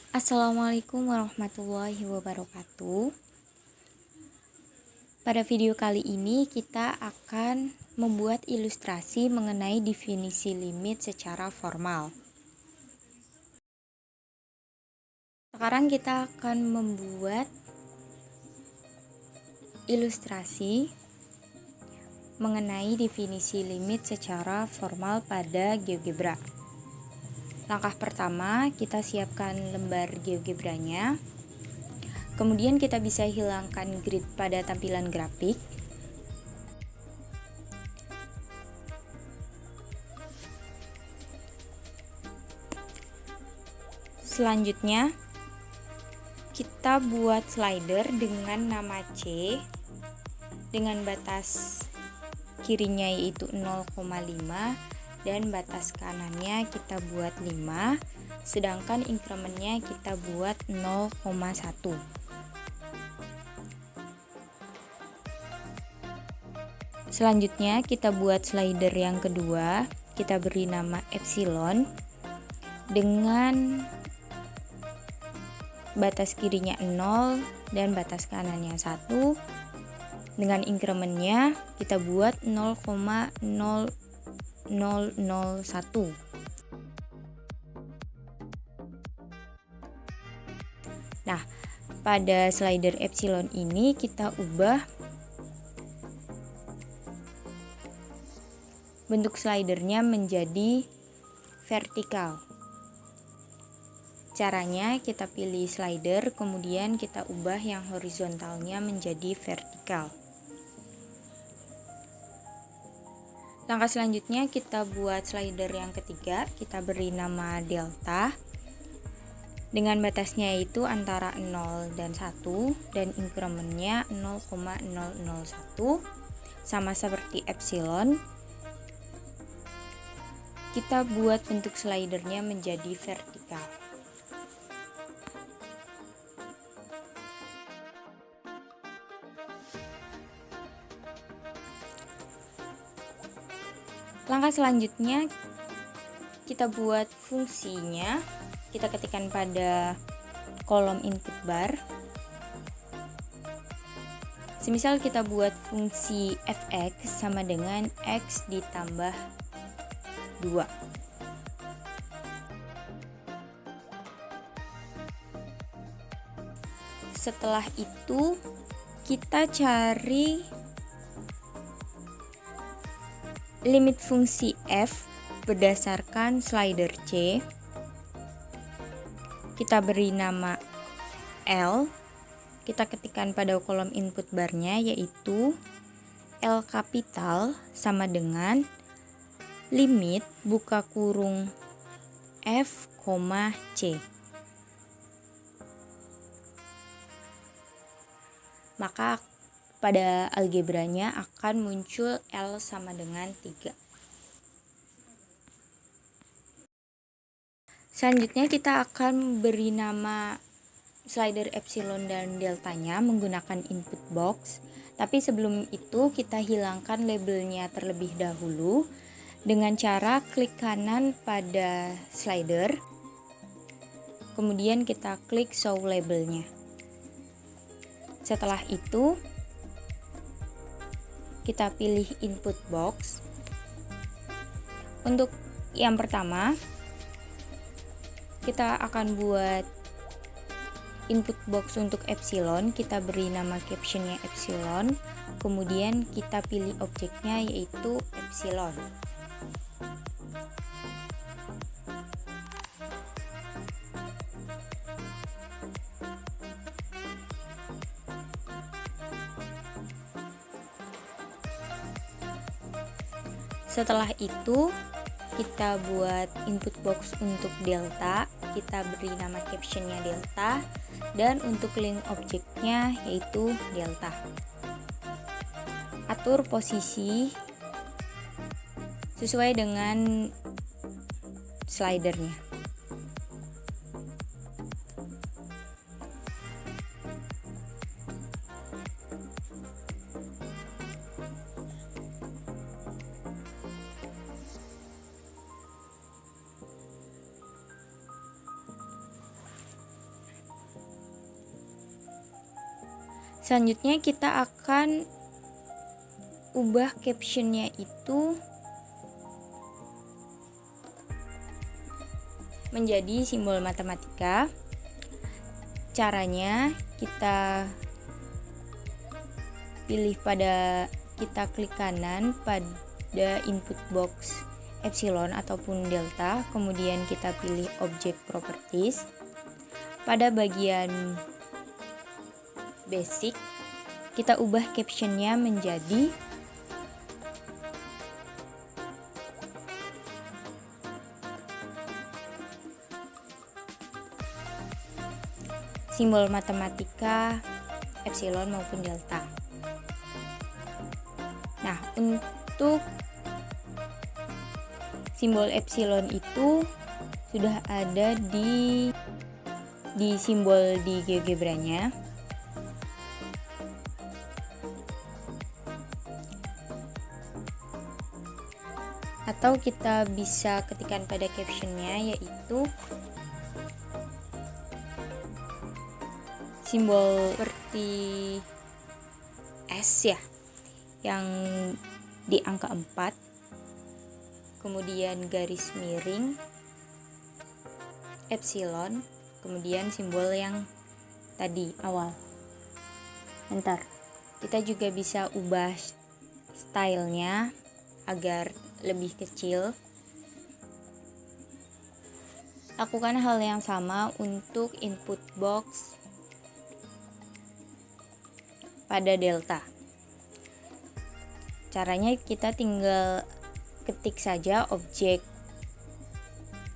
Assalamualaikum warahmatullahi wabarakatuh. Pada video kali ini kita akan membuat ilustrasi mengenai definisi limit secara formal. Sekarang kita akan membuat ilustrasi mengenai definisi limit secara formal pada GeoGebra. Langkah pertama, kita siapkan lembar GeoGebra-nya. Kemudian kita bisa hilangkan grid pada tampilan grafik. Selanjutnya, kita buat slider dengan nama C dengan batas kirinya yaitu 0,5 dan batas kanannya kita buat 5, sedangkan incrementnya kita buat 0,1. Selanjutnya kita buat slider yang kedua, kita beri nama epsilon dengan batas kirinya 0 dan batas kanannya 1. Dengan incrementnya kita buat 0,0001. Nah, pada slider epsilon ini kita ubah bentuk slidernya menjadi vertikal. Caranya kita pilih slider, kemudian kita ubah yang horizontalnya menjadi vertikal. Langkah selanjutnya kita buat slider yang ketiga, kita beri nama delta dengan batasnya yaitu antara 0 dan 1 dan incrementnya 0,001. Sama seperti epsilon, kita buat bentuk slidernya menjadi vertikal. Langkah selanjutnya kita buat fungsinya, kita ketikkan pada kolom input bar. Semisal kita buat fungsi fx sama dengan x ditambah 2. Setelah itu kita cari limit fungsi f berdasarkan slider C. Kita beri nama L. Kita ketikkan pada kolom input barnya yaitu L kapital sama dengan limit buka kurung f, C. Maka pada algebranya akan muncul L sama dengan 3. Selanjutnya kita akan beri nama slider epsilon dan deltanya menggunakan input box. Tapi sebelum itu kita hilangkan labelnya terlebih dahulu dengan cara klik kanan pada slider. Kemudian kita klik show labelnya. Setelah itu kita pilih input box. Untuk yang pertama, kita akan buat input box untuk epsilon. Kita beri nama captionnya epsilon, kemudian kita pilih objeknya yaitu epsilon. Setelah itu kita buat input box untuk delta, kita beri nama captionnya delta, dan untuk link objeknya yaitu delta. Atur posisi sesuai dengan slidernya. Selanjutnya kita akan ubah captionnya itu menjadi simbol matematika. Caranya kita klik kanan pada input box epsilon ataupun delta, kemudian kita pilih object properties. Pada bagian basic kita ubah captionnya menjadi simbol matematika epsilon maupun delta. Nah, untuk simbol epsilon itu sudah ada di simbol di GeoGebra-nya. Atau kita bisa ketikkan pada captionnya, yaitu simbol seperti S ya, yang di angka 4, kemudian garis miring epsilon, kemudian simbol yang tadi awal enter. Kita juga bisa ubah stylenya agar lebih kecil. Lakukan hal yang sama untuk input box pada delta. Caranya kita tinggal ketik saja objek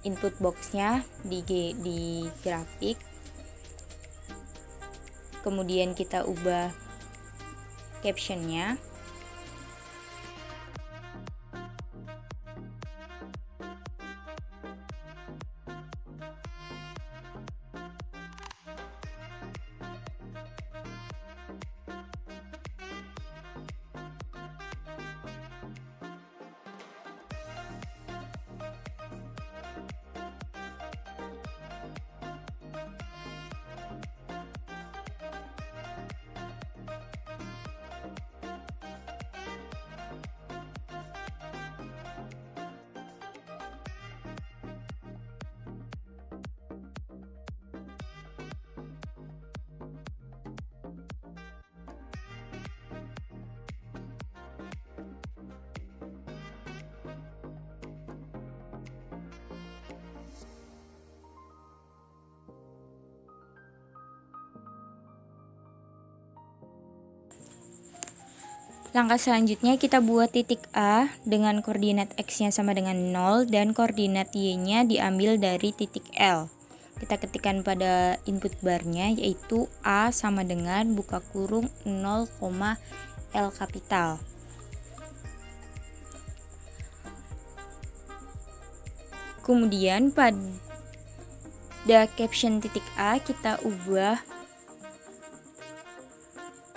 input boxnya di grafik, kemudian kita ubah captionnya. Langkah selanjutnya kita buat titik A dengan koordinat X-nya sama dengan 0 dan koordinat Y-nya diambil dari titik L. Kita ketikkan pada input barnya, yaitu A sama dengan buka kurung 0, L kapital. Kemudian pada caption titik A kita ubah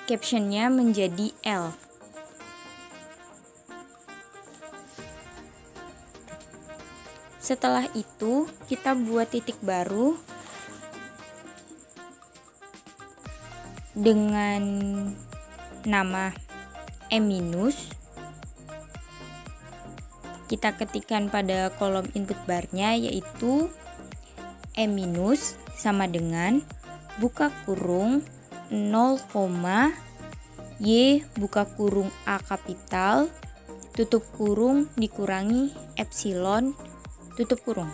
captionnya menjadi L. Setelah itu kita buat titik baru dengan nama M-. Kita ketikkan pada kolom input barnya, yaitu M- sama dengan buka kurung 0, Y buka kurung A kapital tutup kurung dikurangi epsilon tutup kurung.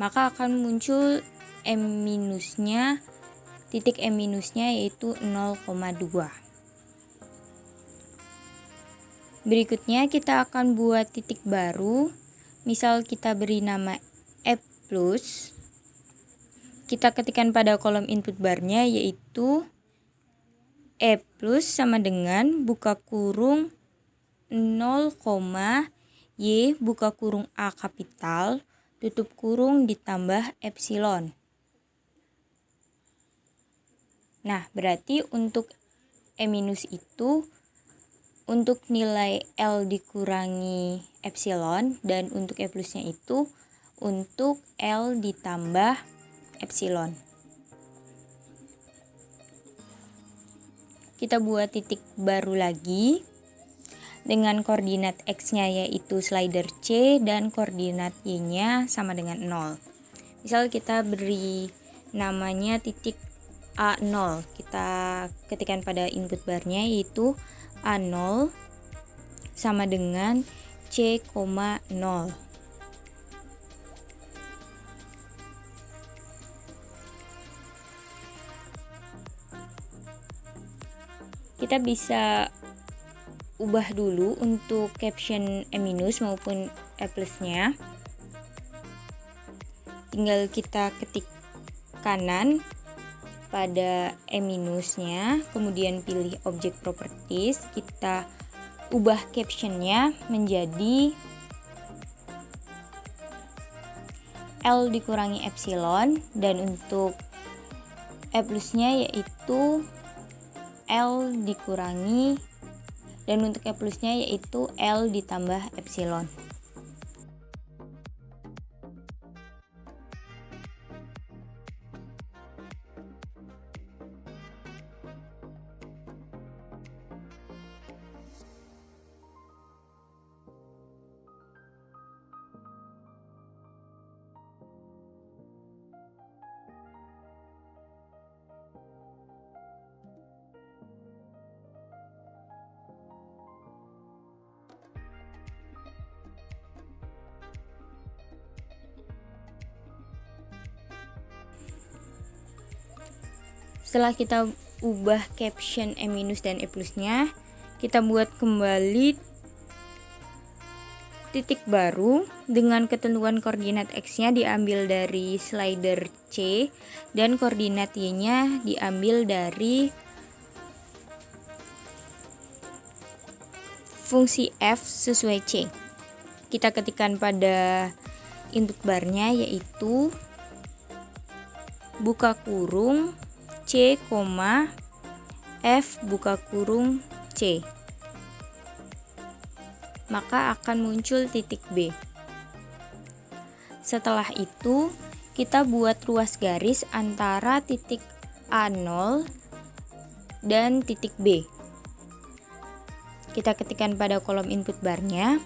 Maka akan muncul M-nya, titik M-nya yaitu 0,2. Berikutnya kita akan buat titik baru. Misal kita beri nama E+, kita ketikkan pada kolom input barnya, yaitu E+ sama dengan buka kurung 0, Y buka kurung A kapital tutup kurung ditambah epsilon. Nah, berarti untuk E minus itu untuk nilai L dikurangi epsilon, dan untuk E plusnya itu untuk L ditambah epsilon. Kita buat titik baru lagi dengan koordinat X-nya yaitu slider C dan koordinat Y-nya sama dengan 0. Misal kita beri namanya titik A0, kita ketikkan pada input barnya yaitu A0 sama dengan C, 0. Kita bisa ubah dulu untuk caption E minus maupun E plusnya. Tinggal kita ketik kanan pada E minusnya, kemudian pilih object properties, kita ubah captionnya menjadi L dikurangi epsilon, dan untuk E plusnya yaitu L dikurangi, dan untuk E plusnya yaitu L ditambah epsilon. Setelah kita ubah caption E minus dan E plusnya, kita buat kembali titik baru dengan ketentuan koordinat X-nya diambil dari slider C dan koordinat Y-nya diambil dari fungsi F sesuai C. Kita ketikkan pada input barnya yaitu buka kurung C, F buka kurung C. Maka akan muncul titik B. Setelah itu kita buat ruas garis antara titik A0 dan titik B. Kita ketikkan pada kolom input barnya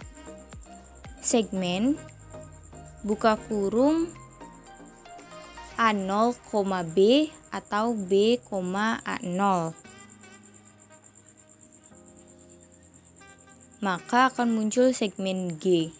segmen buka kurung A0, B atau B, A0. Maka akan muncul segmen G.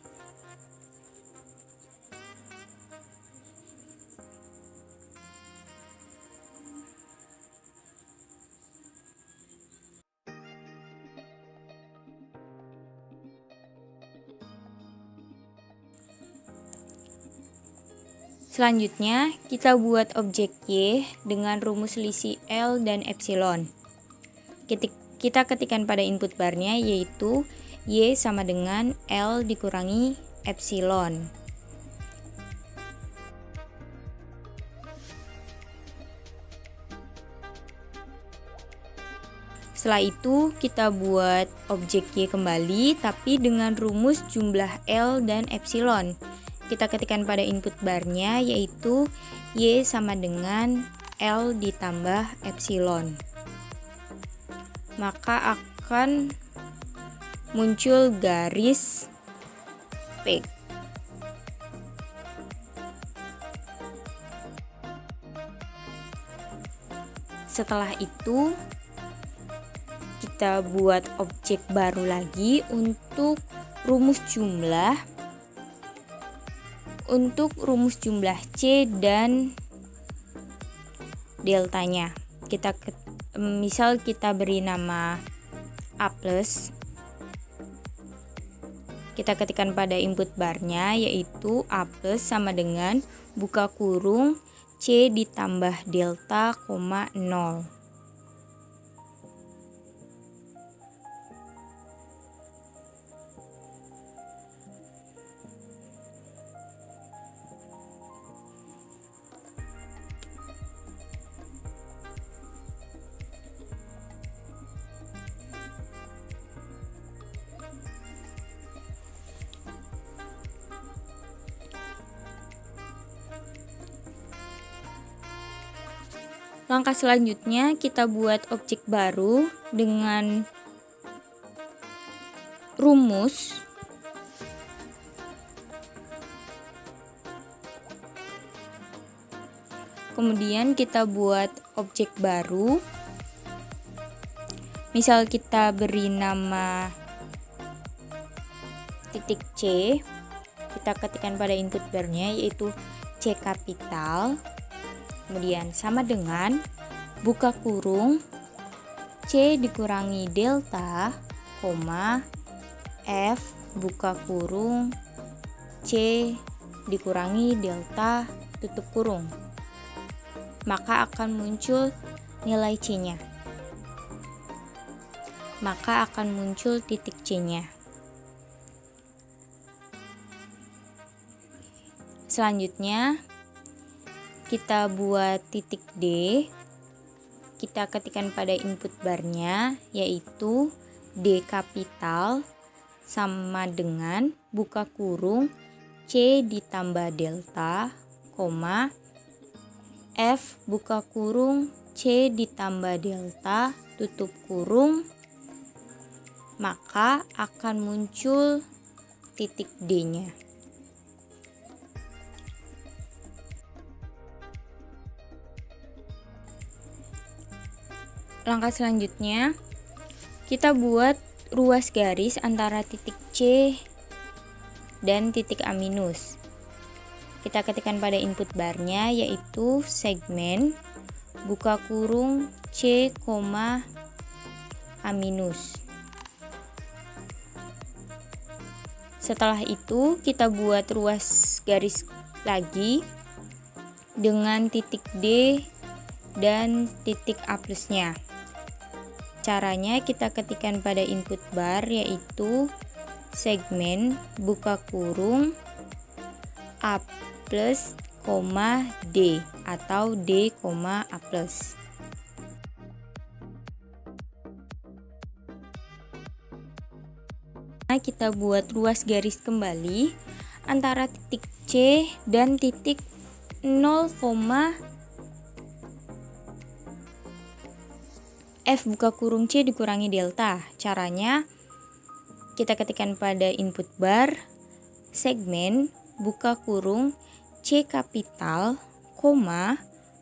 Selanjutnya, kita buat objek Y dengan rumus selisih L dan epsilon. Kita ketikkan pada input barnya yaitu Y sama dengan L dikurangi epsilon. Setelah itu, kita buat objek Y kembali, tapi dengan rumus jumlah L dan epsilon. Kita ketikkan pada input barnya yaitu Y sama dengan L ditambah epsilon. Maka akan muncul garis P. Setelah itu kita buat objek baru lagi untuk rumus jumlah. Untuk rumus jumlah C dan deltanya, misal kita beri nama A+, kita ketikkan pada input barnya yaitu A+ sama dengan buka kurung C ditambah delta, 0. Langkah selanjutnya kita buat objek baru dengan rumus. Kemudian kita buat objek baru. Misal kita beri nama titik C. Kita ketikkan pada input barnya yaitu C kapital. Kemudian sama dengan buka kurung C dikurangi delta, koma F buka kurung C dikurangi delta tutup kurung. Maka akan muncul nilai C-nya. Maka akan muncul titik C-nya. Selanjutnya kita buat titik D. Kita ketikkan pada input barnya yaitu D kapital sama dengan buka kurung C ditambah delta, koma F buka kurung C ditambah delta tutup kurung, maka akan muncul titik D-nya. Langkah selanjutnya kita buat ruas garis antara titik C dan titik A minus. Kita ketikkan pada input barnya yaitu segmen buka kurung C, A minus. Setelah itu kita buat ruas garis lagi dengan titik D dan titik A plusnya. Caranya kita ketikkan pada input bar yaitu segmen buka kurung A plus, D atau D, A plus. Nah, kita buat ruas garis kembali antara titik C dan titik 0, F buka kurung C dikurangi delta. Caranya kita ketikkan pada input bar segmen buka kurung C kapital,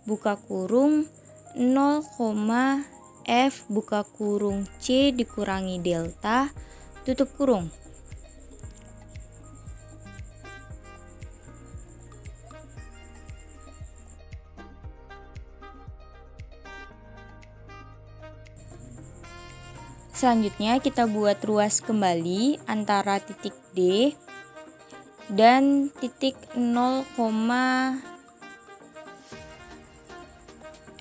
buka kurung 0, F buka kurung C dikurangi delta tutup kurung. Selanjutnya kita buat ruas kembali antara titik D dan titik 0,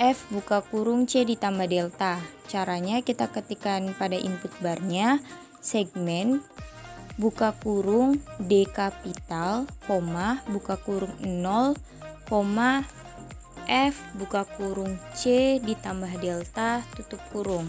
F buka kurung C ditambah delta. Caranya kita ketikkan pada input barnya segmen buka kurung D kapital, buka kurung 0, F buka kurung C ditambah delta tutup kurung.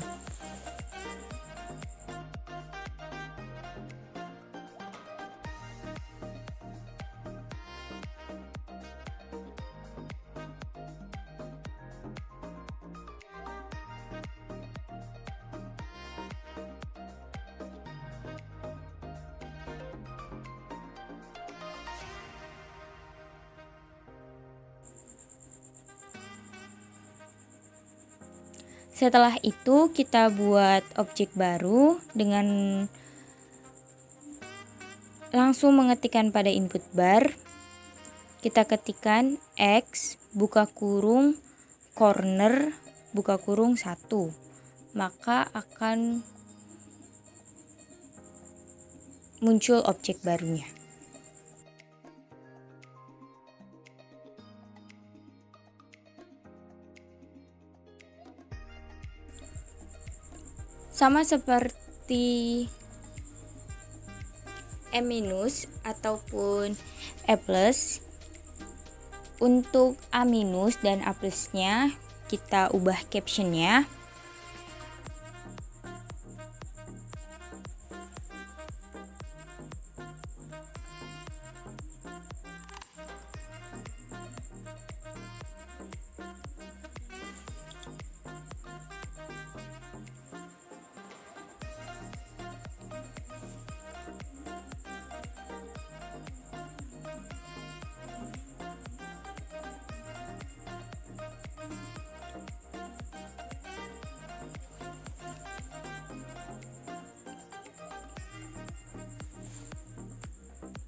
Setelah itu kita buat objek baru dengan langsung mengetikkan pada input bar. Kita ketikkan X buka kurung corner buka kurung 1. Maka akan muncul objek barunya. Sama seperti E- ataupun E+, untuk A- dan A plusnya kita ubah captionnya.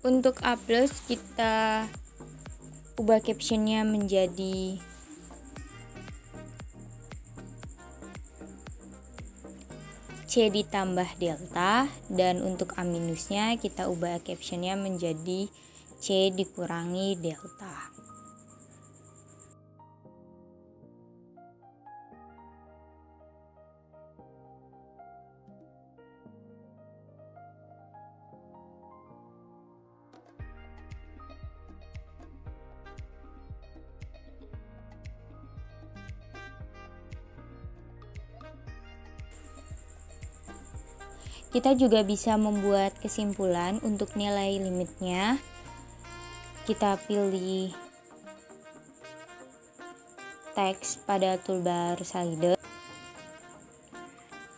Untuk A+, kita ubah captionnya menjadi C ditambah delta, dan untuk A minusnya kita ubah captionnya menjadi C dikurangi delta. Kita juga bisa membuat kesimpulan untuk nilai limitnya. Kita pilih teks pada toolbar slider.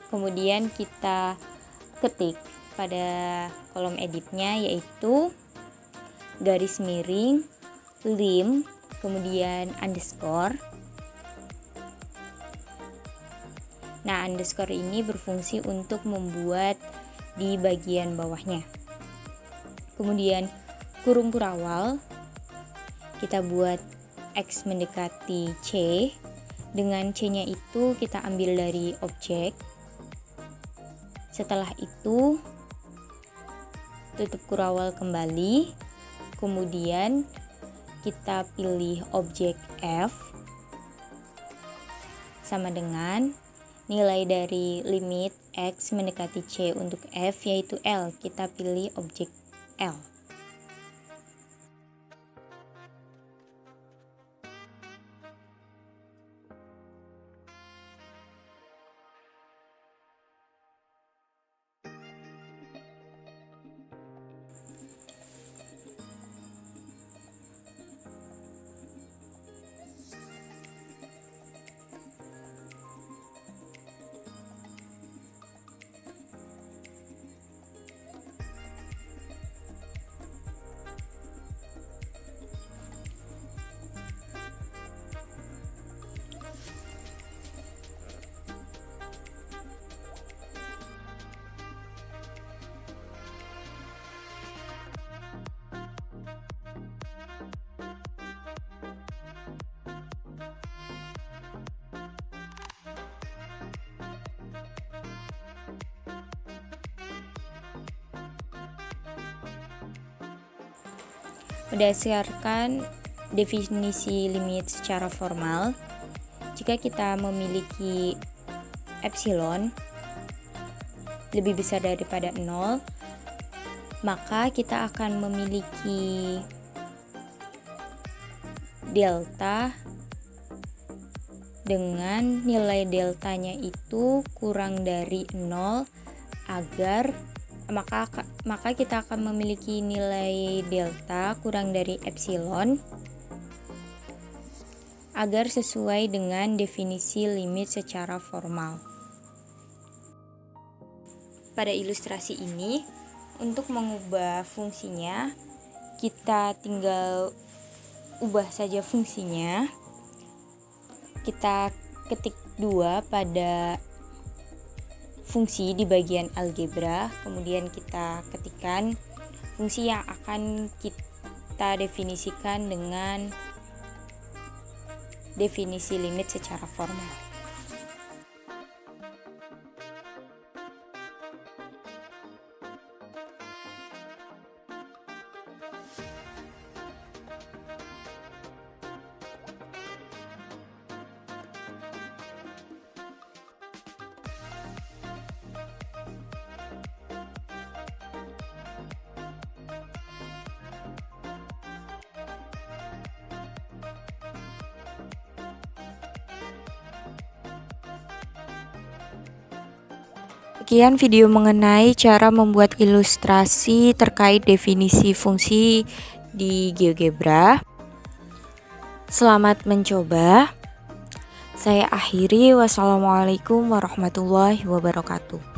Kemudian kita ketik pada kolom editnya, yaitu garis miring, lim, kemudian underscore. Nah, underscore ini berfungsi untuk membuat di bagian bawahnya. Kemudian kurung kurawal, kita buat X mendekati C. Dengan C-nya itu kita ambil dari objek. Setelah itu tutup kurawal kembali. Kemudian kita pilih objek F sama dengan nilai dari limit X mendekati C untuk F, yaitu L. Kita pilih objek L. Berdasarkan definisi limit secara formal, jika kita memiliki epsilon lebih besar daripada 0, maka kita akan memiliki delta dengan nilai deltanya itu kurang dari 0 agar maka kita akan memiliki nilai delta kurang dari epsilon agar sesuai dengan definisi limit secara formal. Pada ilustrasi ini, untuk mengubah fungsinya, kita tinggal ubah saja fungsinya. Kita ketik 2 pada fungsi di bagian algebra, kemudian kita ketikkan fungsi yang akan kita definisikan dengan definisi limit secara formal. Sekian video mengenai cara membuat ilustrasi terkait definisi fungsi di GeoGebra. Selamat mencoba. Saya akhiri. Wassalamualaikum warahmatullahi wabarakatuh.